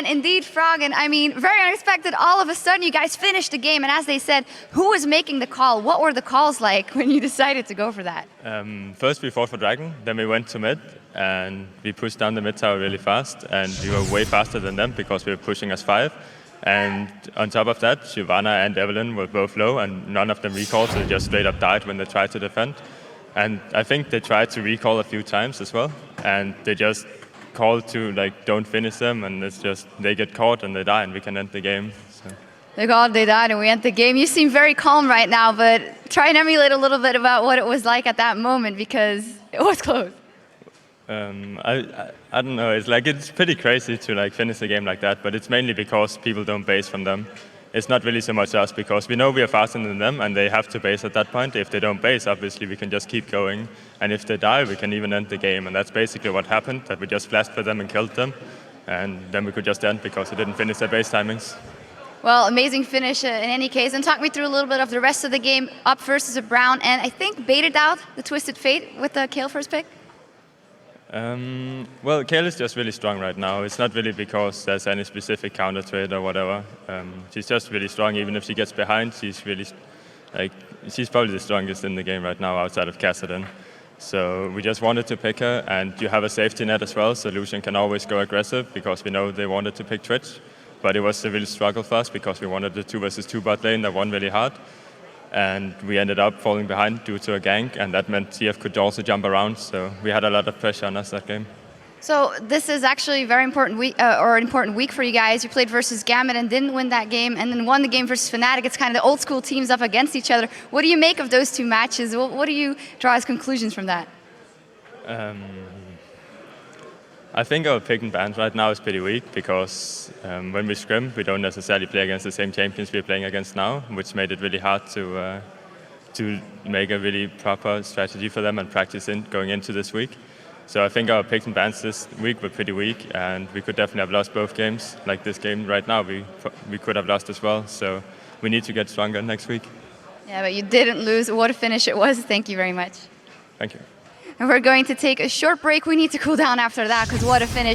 And indeed, Froggen, I mean, very unexpected. All of a sudden, you guys finished the game. And as they said, who was making the call? What were the calls like when you decided to go for that? First, we fought for Dragon. Then we went to mid. And we pushed down the mid tower really fast. And we were way faster than them because we were pushing us 5. And on top of that, Shyvana and Evelyn were both low. And none of them recalled. So they just straight up died when they tried to defend. And I think they tried to recall a few times as well. And they just called to, like, don't finish them. And it's just, they get caught and they die and we can end the game. So. They called, they died, and we end the game. You seem very calm right now, but try and emulate a little bit about what it was like at that moment because it was close. I don't know. It's pretty crazy to like finish the game like that, but it's mainly because people don't base from them. It's not really so much us because we know we are faster than them and they have to base at that point. If they don't base, obviously we can just keep going. And if they die, we can even end the game. And that's basically what happened, that we just flashed for them and killed them. And then we could just end because they didn't finish their base timings. Well, amazing finish in any case. And talk me through a little bit of the rest of the game. Up versus a Brown, and I think baited out the Twisted Fate with the Kayle first pick. Well, Kayle is just really strong right now. It's not really because there's any specific counter trade or whatever. She's just really strong. Even if she gets behind, she's really, she's probably the strongest in the game right now outside of Kassadin. So we just wanted to pick her, and you have a safety net as well, so Lucian can always go aggressive because we know they wanted to pick Twitch. But it was a real struggle for us because we wanted the 2 versus 2 bot lane that won really hard. And we ended up falling behind due to a gank, and that meant TF could also jump around, so we had a lot of pressure on us that game. So this is actually a very important week, or an important week for you guys. You played versus Gambit and didn't win that game, and then won the game versus Fnatic. It's kind of the old school teams up against each other. What do you make of those 2 matches? What do you draw as conclusions from that? I think our pick and ban right now is pretty weak because when we scrim, we don't necessarily play against the same champions we're playing against now, which made it really hard to make a really proper strategy for them and practice going into this week. So I think our picks and bans this week were pretty weak, and we could definitely have lost both games. Like this game right now, we could have lost as well. So we need to get stronger next week. Yeah, but you didn't lose. What a finish it was. Thank you very much. Thank you. And we're going to take a short break. We need to cool down after that because what a finish.